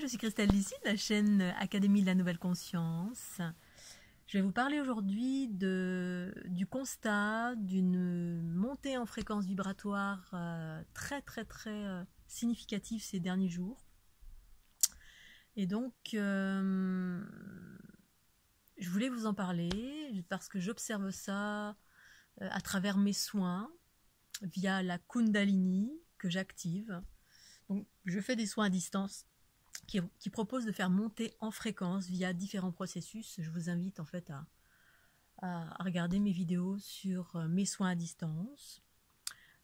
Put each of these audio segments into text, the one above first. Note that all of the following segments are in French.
je suis Christelle d'ici, de la chaîne Académie de la Nouvelle Conscience. Je vais vous parler aujourd'hui du constat d'une montée en fréquence vibratoire très significative ces derniers jours. Et donc, je voulais vous en parler parce que j'observe ça à travers mes soins via la Kundalini que j'active. Donc, je fais des soins à distance qui proposent de faire monter en fréquence via différents processus. Je vous invite en fait à regarder mes vidéos sur mes soins à distance.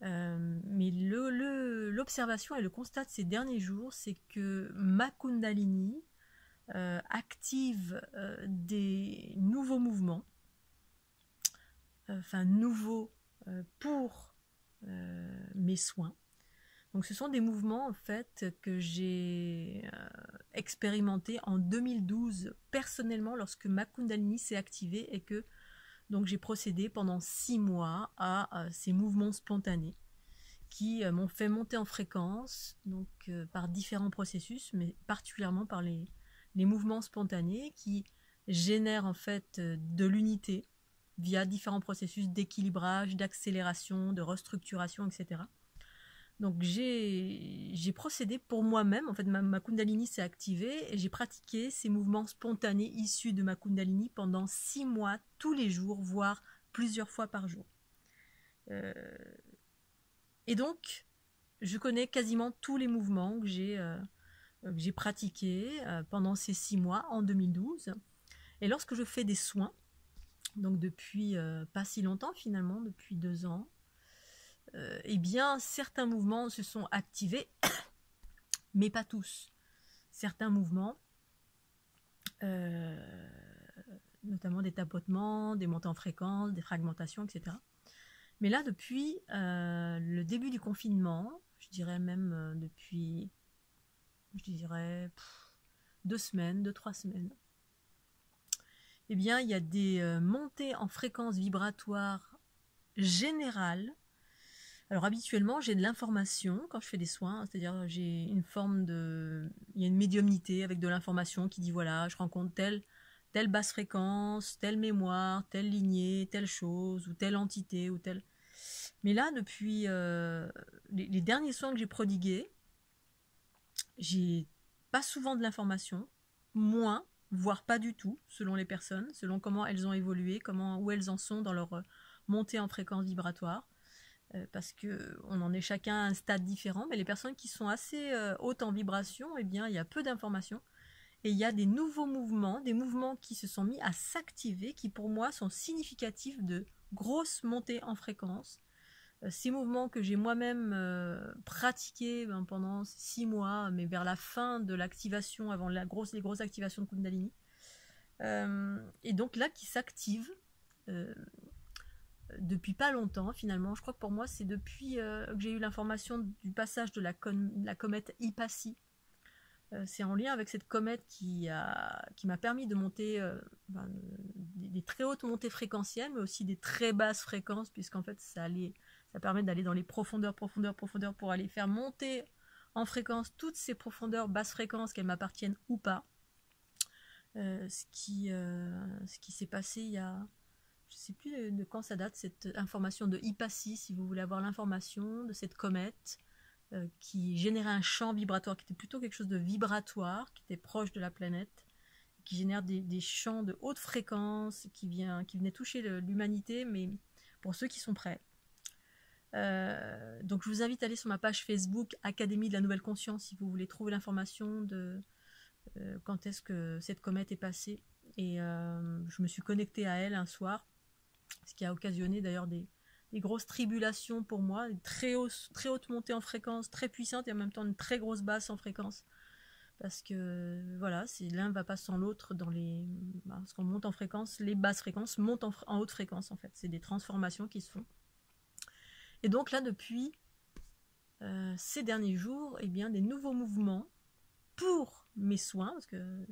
Mais l'observation et le constat de ces derniers jours, c'est que ma Kundalini active des nouveaux mouvements, nouveaux pour mes soins. Donc ce sont des mouvements en fait que j'ai expérimentés en 2012 personnellement lorsque ma Kundalini s'est activée et que donc j'ai procédé pendant 6 mois à ces mouvements spontanés qui m'ont fait monter en fréquence donc par différents processus, mais particulièrement par les mouvements spontanés qui génèrent en fait de l'unité via différents processus d'équilibrage, d'accélération, de restructuration, etc. Donc j'ai procédé pour moi-même, en fait ma Kundalini s'est activée et j'ai pratiqué ces mouvements spontanés issus de ma Kundalini pendant 6 mois, tous les jours, voire plusieurs fois par jour. Et donc, je connais quasiment tous les mouvements que j'ai pratiqués pendant ces 6 mois en 2012. Et lorsque je fais des soins, donc depuis pas si longtemps finalement, depuis 2 ans, eh bien, certains mouvements se sont activés, mais pas tous. Certains mouvements, notamment des tapotements, des montées en fréquence, des fragmentations, etc. Mais là, depuis le début du confinement, je dirais même depuis, 2 semaines, 2-3 semaines, eh bien, il y a des montées en fréquence vibratoire générale. Alors habituellement, j'ai de l'information quand je fais des soins, c'est-à-dire j'ai une forme de... Il y a une médiumnité avec de l'information qui dit voilà, je rencontre telle basse fréquence, telle mémoire, telle lignée, telle chose, ou telle entité, ou telle... Mais là, depuis les derniers soins que j'ai prodigués, j'ai pas souvent de l'information, moins, voire pas du tout, selon les personnes, selon comment elles ont évolué, où elles en sont dans leur montée en fréquence vibratoire. Parce qu'on en est chacun à un stade différent, mais les personnes qui sont assez hautes en vibration, eh bien, il y a peu d'informations. Et il y a des nouveaux mouvements, des mouvements qui se sont mis à s'activer, qui pour moi sont significatifs de grosses montées en fréquence. Ces mouvements que j'ai moi-même pratiqués pendant 6 mois, mais vers la fin de l'activation, avant les grosses activations de Kundalini. Et donc là, qui s'activent depuis pas longtemps finalement. Je crois que pour moi c'est depuis que j'ai eu l'information du passage de la comète Hippasie. C'est en lien avec cette comète qui m'a permis de monter des très hautes montées fréquentielles, mais aussi des très basses fréquences, puisqu'en fait ça permet d'aller dans les profondeurs pour aller faire monter en fréquence toutes ces profondeurs basses fréquences, qu'elles m'appartiennent ou pas. Ce qui s'est passé il y a... Je ne sais plus de quand ça date, cette information de Hippasie, si vous voulez avoir l'information de cette comète qui générait un champ vibratoire, qui était plutôt quelque chose de vibratoire, qui était proche de la planète, qui génère des champs de haute fréquence, qui venaient toucher l'humanité, mais pour ceux qui sont prêts. Donc je vous invite à aller sur ma page Facebook Académie de la Nouvelle Conscience si vous voulez trouver l'information de quand est-ce que cette comète est passée. Et je me suis connectée à elle un soir, ce qui a occasionné d'ailleurs des grosses tribulations pour moi, une très haute montée en fréquence, très puissante, et en même temps une très grosse basse en fréquence. Parce que voilà, l'un ne va pas sans l'autre parce qu'on monte en fréquence, les basses fréquences montent en haute fréquence en fait. C'est des transformations qui se font. Et donc là, depuis ces derniers jours, eh bien, des nouveaux mouvements pour mes soins, parce que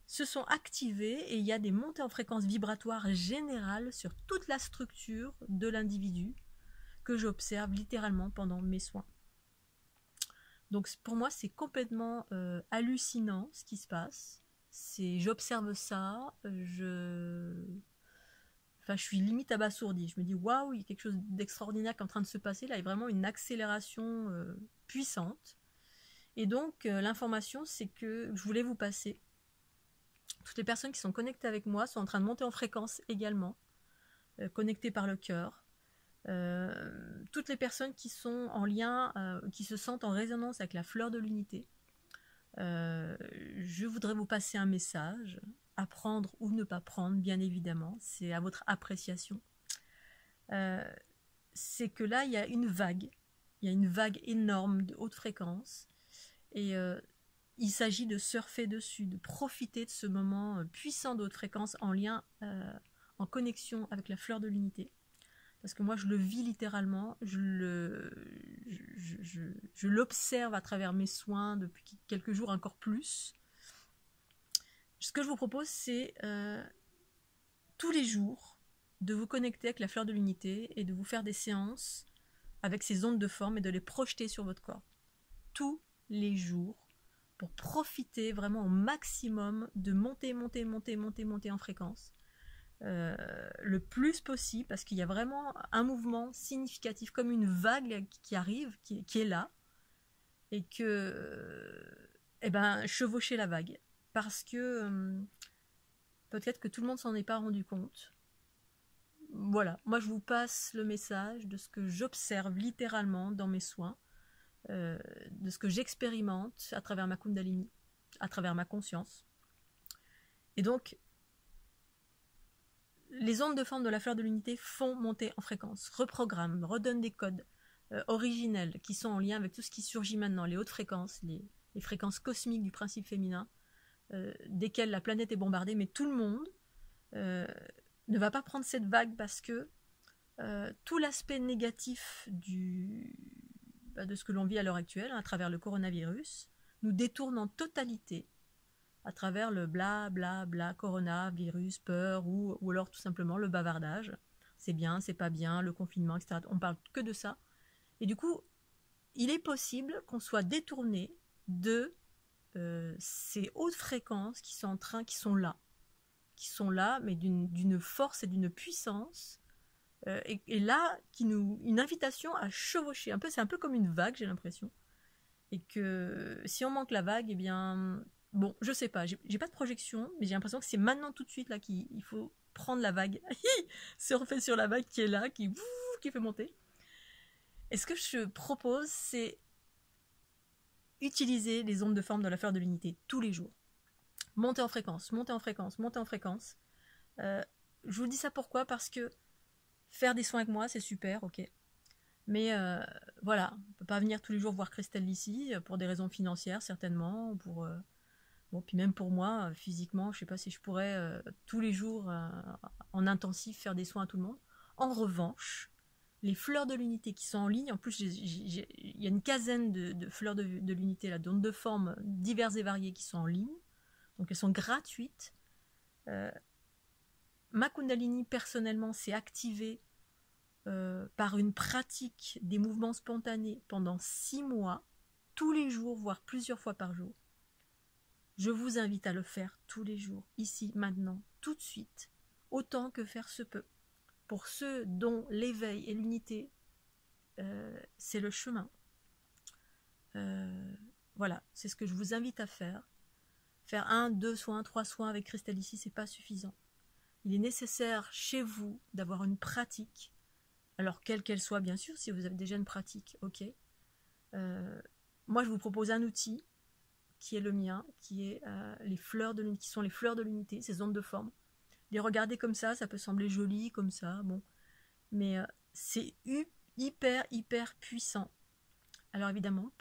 se sont activés et il y a des montées en fréquence vibratoire générale sur toute la structure de l'individu que j'observe littéralement pendant mes soins. Donc pour moi, c'est complètement hallucinant ce qui se passe. J'observe ça, enfin, je suis limite abasourdie. Je me dis, waouh, il y a quelque chose d'extraordinaire qui est en train de se passer. Là, il y a vraiment une accélération puissante. Et donc, l'information, c'est que je voulais vous passer. Toutes les personnes qui sont connectées avec moi sont en train de monter en fréquence également, connectées par le cœur. Toutes les personnes qui sont en lien, qui se sentent en résonance avec la fleur de l'unité, je voudrais vous passer un message, à prendre ou ne pas prendre, bien évidemment, c'est à votre appréciation. C'est que là, il y a une vague énorme de haute fréquence, et il s'agit de surfer dessus, de profiter de ce moment puissant de haute fréquence en lien, en connexion avec la fleur de l'unité. Parce que moi, je le vis littéralement, je l'observe à travers mes soins depuis quelques jours encore plus. Ce que je vous propose, c'est tous les jours de vous connecter avec la fleur de l'unité et de vous faire des séances avec ces ondes de forme et de les projeter sur votre corps. Tous les jours, pour profiter vraiment au maximum de monter en fréquence. Le plus possible, parce qu'il y a vraiment un mouvement significatif, comme une vague qui arrive, qui est là, et que chevaucher la vague, parce que peut-être que tout le monde s'en est pas rendu compte. Voilà, moi je vous passe le message de ce que j'observe littéralement dans mes soins, de ce que j'expérimente à travers ma Kundalini, à travers ma conscience. Et donc, les ondes de forme de la fleur de l'unité font monter en fréquence, reprogramment, redonnent des codes originels qui sont en lien avec tout ce qui surgit maintenant, les hautes fréquences, les fréquences cosmiques du principe féminin, desquelles la planète est bombardée, mais tout le monde ne va pas prendre cette vague parce que tout l'aspect négatif de ce que l'on vit à l'heure actuelle, à travers le coronavirus, nous détourne en totalité à travers le bla bla bla, coronavirus, peur, ou alors tout simplement le bavardage. C'est bien, c'est pas bien, le confinement, etc. On parle que de ça. Et du coup, il est possible qu'on soit détourné de ces hautes fréquences qui sont là, mais d'une force et d'une puissance. Et là, une invitation à chevaucher. C'est un peu comme une vague, j'ai l'impression. Et que si on manque la vague, eh bien... Bon, je sais pas, j'ai pas de projection, mais j'ai l'impression que c'est maintenant tout de suite là qu'il faut prendre la vague, surfer sur la vague qui est là, qui fait monter. Et ce que je propose, c'est utiliser les ondes de forme de la fleur de l'unité tous les jours. Monter en fréquence. Je vous dis ça pourquoi? Parce que faire des soins avec moi, c'est super, ok. Mais voilà, on ne peut pas venir tous les jours voir Christelle ici, pour des raisons financières certainement, bon, puis même pour moi, physiquement, je ne sais pas si je pourrais tous les jours en intensif faire des soins à tout le monde. En revanche, les fleurs de l'unité qui sont en ligne, en plus il y a une quinzaine de fleurs de l'unité, là, d'ondes de forme diverses et variées qui sont en ligne, donc elles sont gratuites. Ma Kundalini personnellement s'est activée par une pratique des mouvements spontanés pendant 6 mois, tous les jours, voire plusieurs fois par jour. Je vous invite à le faire tous les jours, ici, maintenant, tout de suite, autant que faire se peut. Pour ceux dont l'éveil et l'unité, c'est le chemin. Voilà, c'est ce que je vous invite à faire. Faire 1, 2 soins, 3 soins avec Christelle ici, c'est pas suffisant. Il est nécessaire chez vous d'avoir une pratique, alors quelle qu'elle soit, bien sûr, si vous avez déjà une pratique, ok. Moi, je vous propose un outil qui est le mien, qui est qui sont les fleurs de l'unité, ces ondes de forme. Les regarder comme ça peut sembler joli, comme ça, bon. Mais c'est hyper puissant. Alors évidemment,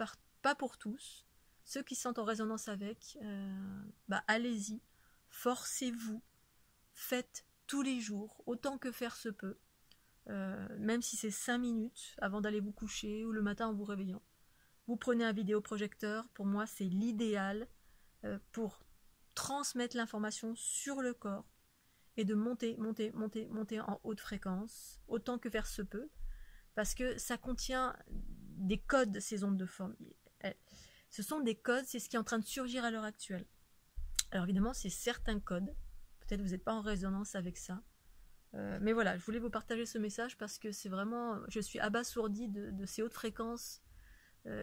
pas pour tous. Ceux qui sont en résonance avec, allez-y, forcez-vous, faites tous les jours, autant que faire se peut. Même si c'est 5 minutes avant d'aller vous coucher ou le matin en vous réveillant. Vous prenez un vidéoprojecteur, pour moi c'est l'idéal pour transmettre l'information sur le corps et de monter en haute fréquence, autant que faire se peut, parce que ça contient des codes, ces ondes de forme. Ce sont des codes, c'est ce qui est en train de surgir à l'heure actuelle. Alors évidemment, c'est certains codes. Peut-être vous n'êtes pas en résonance avec ça. Mais voilà, je voulais vous partager ce message parce que c'est vraiment... Je suis abasourdie de ces hautes fréquences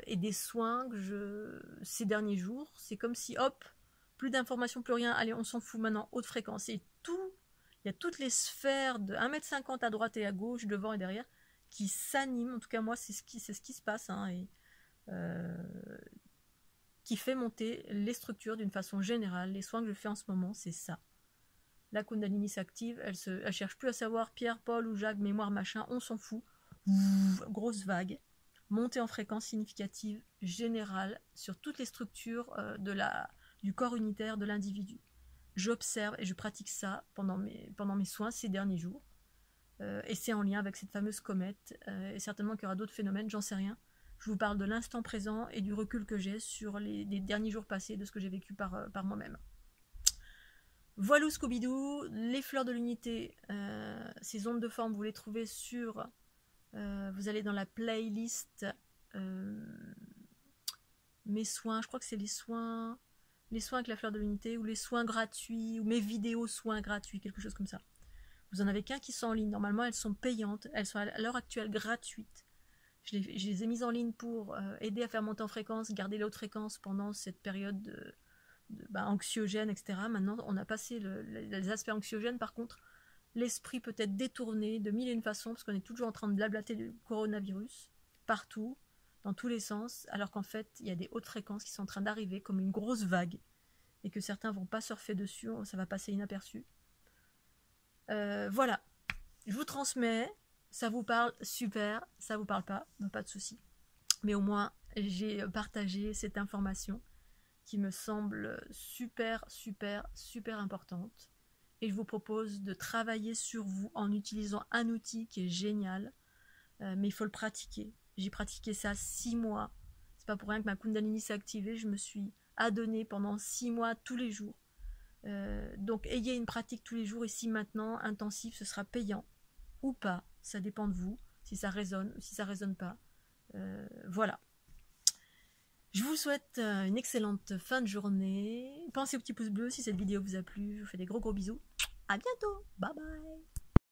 et des soins que ces derniers jours. C'est comme si, hop, plus d'informations, plus rien. Allez, on s'en fout maintenant, haute fréquence. Et tout, il y a toutes les sphères de 1,50 m à droite et à gauche, devant et derrière, qui s'animent. En tout cas, moi, c'est ce qui se passe. Hein, et, qui fait monter les structures d'une façon générale. Les soins que je fais en ce moment, c'est ça. La Kundalini s'active, elle cherche plus à savoir Pierre, Paul ou Jacques, mémoire, machin, on s'en fout. Grosse vague, montée en fréquence significative, générale, sur toutes les structures du corps unitaire de l'individu. J'observe et je pratique ça pendant mes soins ces derniers jours. Et c'est en lien avec cette fameuse comète. Et certainement qu'il y aura d'autres phénomènes, j'en sais rien. Je vous parle de l'instant présent et du recul que j'ai sur les derniers jours passés, de ce que j'ai vécu par moi-même. Voilà Scooby-Doo, les fleurs de l'unité, ces ondes de forme, vous les trouvez sur... vous allez dans la playlist mes soins, je crois que c'est les soins avec la fleur de l'unité, ou les soins gratuits, ou mes vidéos soins gratuits, quelque chose comme ça. Vous en avez qu'un qui sont en ligne, normalement elles sont payantes, elles sont à l'heure actuelle gratuites. Je les ai mises en ligne pour aider à faire monter en fréquence, garder les hautes fréquences pendant cette période anxiogène, etc. Maintenant, on a passé les aspects anxiogènes. Par contre, l'esprit peut être détourné de mille et une façons, parce qu'on est toujours en train de blablater du coronavirus, partout, dans tous les sens, alors qu'en fait, il y a des hautes fréquences qui sont en train d'arriver comme une grosse vague, et que certains vont pas surfer dessus, ça va passer inaperçu. Voilà, je vous transmets. Ça vous parle, super. Ça vous parle pas de souci. Mais au moins, j'ai partagé cette information qui me semble super importante. Et je vous propose de travailler sur vous en utilisant un outil qui est génial. Mais il faut le pratiquer. J'ai pratiqué ça 6 mois. C'est pas pour rien que ma Kundalini s'est activée. Je me suis adonnée pendant 6 mois tous les jours. Donc ayez une pratique tous les jours. Et si maintenant, intensif, ce sera payant ou pas. Ça dépend de vous, si ça résonne ou si ça résonne pas. Voilà. Je vous souhaite une excellente fin de journée. Pensez au petit pouce bleu si cette vidéo vous a plu. Je vous fais des gros bisous. À bientôt. Bye bye.